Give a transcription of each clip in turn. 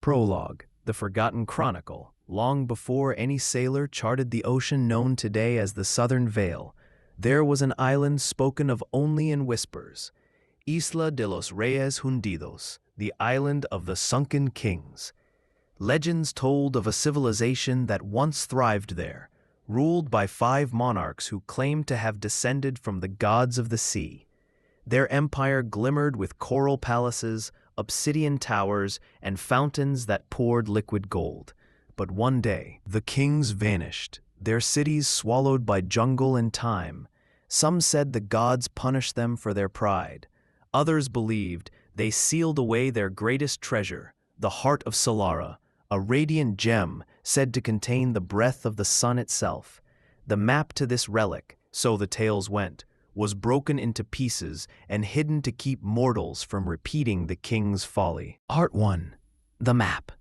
Prologue, the forgotten chronicle, long before any sailor charted the ocean known today as the Southern Vale, there was an island spoken of only in whispers, Isla de los Reyes Hundidos, the island of the Sunken Kings. Legends told of a civilization that once thrived there, ruled by 5 monarchs who claimed to have descended from the gods of the sea. Their empire glimmered with coral palaces, obsidian towers, and fountains that poured liquid gold. But one day, the kings vanished, their cities swallowed by jungle and time. Some said the gods punished them for their pride. Others believed they sealed away their greatest treasure, the heart of Solara, a radiant gem said to contain the breath of the sun itself. The map to this relic, so the tales went, was broken into pieces and hidden to keep mortals from repeating the king's folly. Part 1. The map.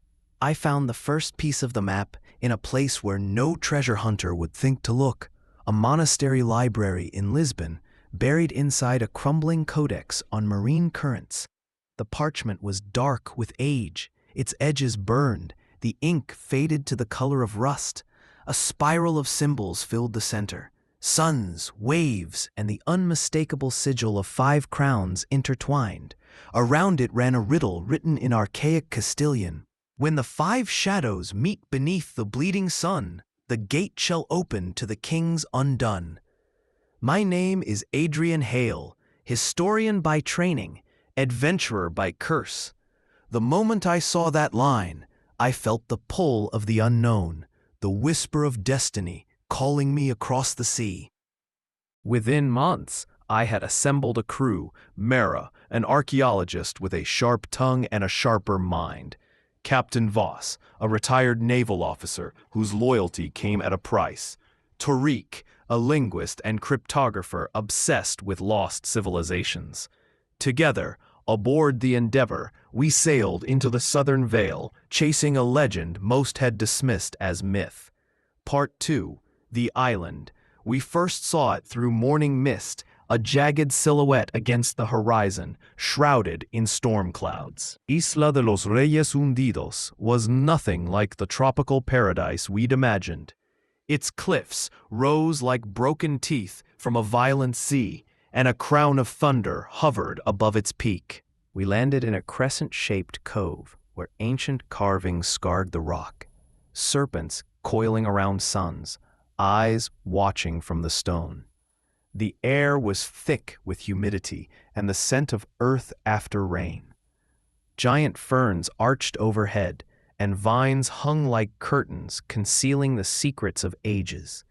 I found the first piece of the map in a place where no treasure hunter would think to look, a monastery library in Lisbon, buried inside a crumbling codex on marine currents. The parchment was dark with age, its edges burned, the ink faded to the color of rust. A spiral of symbols filled the center. Suns, waves, and the unmistakable sigil of 5 crowns intertwined. Around it ran a riddle written in archaic Castilian. When the 5 shadows meet beneath the bleeding sun, the gate shall open to the kings undone. My name is Adrian Hale, historian by training, adventurer by curse. The moment I saw that line, I felt the pull of the unknown, the whisper of destiny calling me across the sea. Within months, I had assembled a crew, Mara, an archaeologist with a sharp tongue and a sharper mind, Captain Voss, a retired naval officer whose loyalty came at a price, Tariq, a linguist and cryptographer obsessed with lost civilizations. Together, aboard the Endeavor, we sailed into the Southern Vale, chasing a legend most had dismissed as myth. Part 2. The island. We first saw it through morning mist, a jagged silhouette against the horizon, shrouded in storm clouds. Isla de los Reyes Hundidos was nothing like the tropical paradise we'd imagined. Its cliffs rose like broken teeth from a violent sea, and a crown of thunder hovered above its peak. We landed in a crescent-shaped cove where ancient carvings scarred the rock, serpents coiling around suns, eyes watching from the stone. The air was thick with humidity and the scent of earth after rain. Giant ferns arched overhead, and vines hung like curtains concealing the secrets of ages.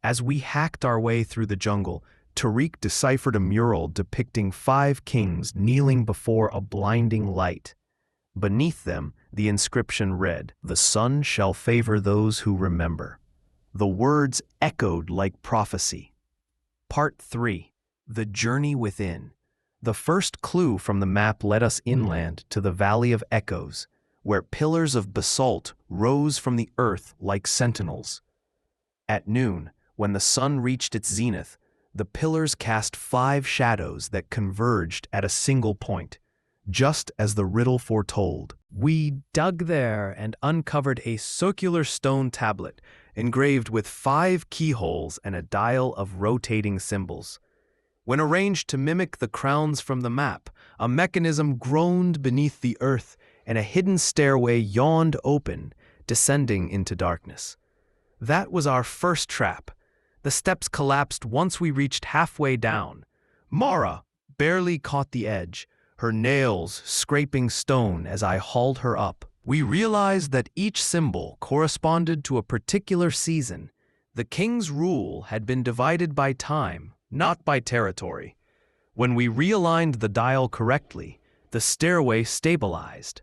As we hacked our way through the jungle, Tariq deciphered a mural depicting 5 kings kneeling before a blinding light. Beneath them, the inscription read, "The sun shall favor those who remember." The words echoed like prophecy. Part 3. The journey within. The first clue from the map led us inland to the Valley of Echoes, where pillars of basalt rose from the earth like sentinels. At noon, when the sun reached its zenith, the pillars cast 5 shadows that converged at a single point, just as the riddle foretold. We dug there and uncovered a circular stone tablet engraved with 5 keyholes and a dial of rotating symbols. When arranged to mimic the crowns from the map, a mechanism groaned beneath the earth and a hidden stairway yawned open, descending into darkness. That was our first trap. The steps collapsed once we reached halfway down. Mara barely caught the edge, her nails scraping stone as I hauled her up. We realized that each symbol corresponded to a particular season. The king's rule had been divided by time, not by territory. When we realigned the dial correctly, the stairway stabilized.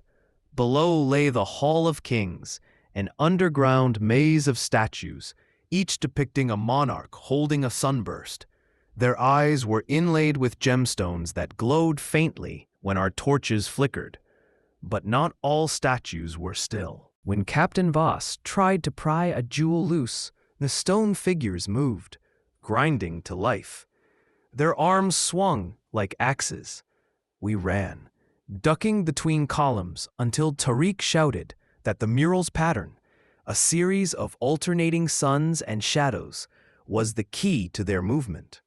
Below lay the Hall of Kings, an underground maze of statues, each depicting a monarch holding a sunburst. Their eyes were inlaid with gemstones that glowed faintly when our torches flickered. But not all statues were still. When Captain Voss tried to pry a jewel loose, the stone figures moved, grinding to life. Their arms swung like axes. We ran, ducking between columns until Tariq shouted that the mural's pattern, a series of alternating suns and shadows, was the key to their movement.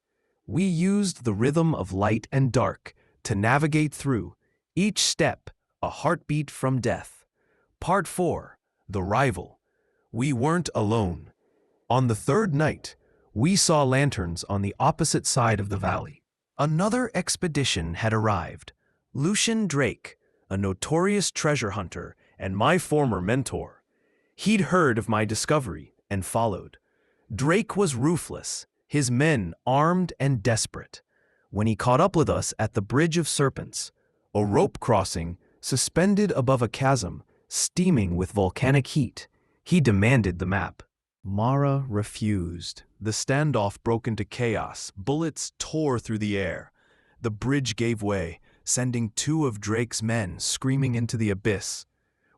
We used the rhythm of light and dark to navigate through, each step a heartbeat from death. Part 4. The Rival. We weren't alone. On the third night, we saw lanterns on the opposite side of the valley. Another expedition had arrived. Lucian Drake, a notorious treasure hunter and my former mentor. He'd heard of my discovery and followed. Drake was ruthless, his men armed and desperate. When he caught up with us at the Bridge of Serpents, a rope crossing suspended above a chasm, steaming with volcanic heat, he demanded the map. Mara refused. The standoff broke into chaos. Bullets tore through the air. The bridge gave way, sending 2 of Drake's men screaming into the abyss.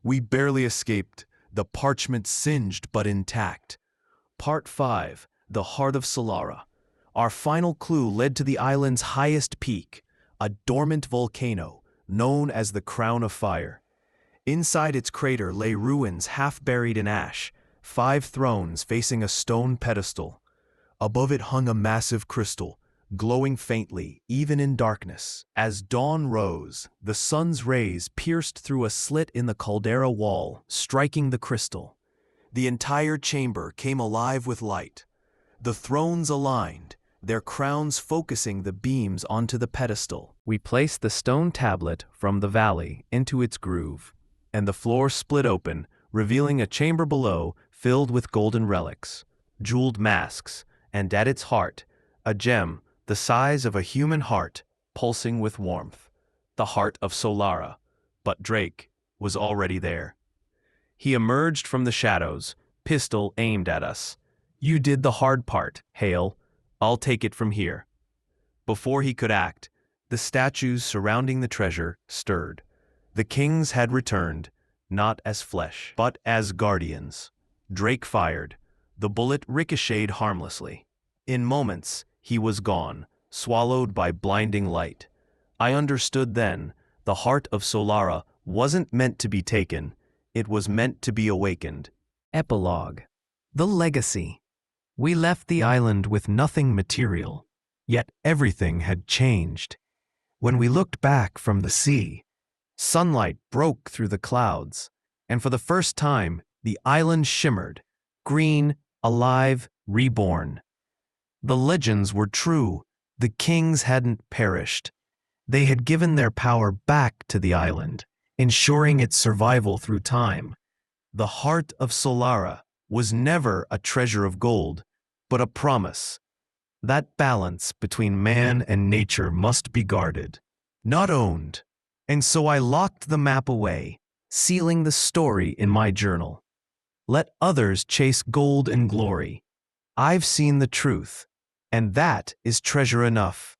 We barely escaped, the parchment singed but intact. Part 5. The Heart of Solara. Our final clue led to the island's highest peak, a dormant volcano known as the Crown of Fire. Inside its crater lay ruins half buried in ash, 5 thrones facing a stone pedestal. Above it hung a massive crystal, glowing faintly, even in darkness. As dawn rose, the sun's rays pierced through a slit in the caldera wall, striking the crystal. The entire chamber came alive with light. The thrones aligned, their crowns focusing the beams onto the pedestal. We placed the stone tablet from the valley into its groove, and the floor split open, revealing a chamber below filled with golden relics, jeweled masks, and at its heart, a gem the size of a human heart, pulsing with warmth. The heart of Solara. But Drake was already there. He emerged from the shadows, pistol aimed at us. "You did the hard part, Hale. I'll take it from here." Before he could act, the statues surrounding the treasure stirred. The kings had returned, not as flesh, but as guardians. Drake fired. The bullet ricocheted harmlessly. In moments, he was gone, swallowed by blinding light. I understood then, the heart of Solara wasn't meant to be taken, it was meant to be awakened. Epilogue. The Legacy. We left the island with nothing material, yet everything had changed. When we looked back from the sea, sunlight broke through the clouds, and for the first time, the island shimmered, green, alive, reborn. The legends were true. The kings hadn't perished. They had given their power back to the island, ensuring its survival through time. The heart of Solara was never a treasure of gold, but a promise. That balance between man and nature must be guarded, not owned. And so I locked the map away, sealing the story in my journal. Let others chase gold and glory. I've seen the truth, and that is treasure enough.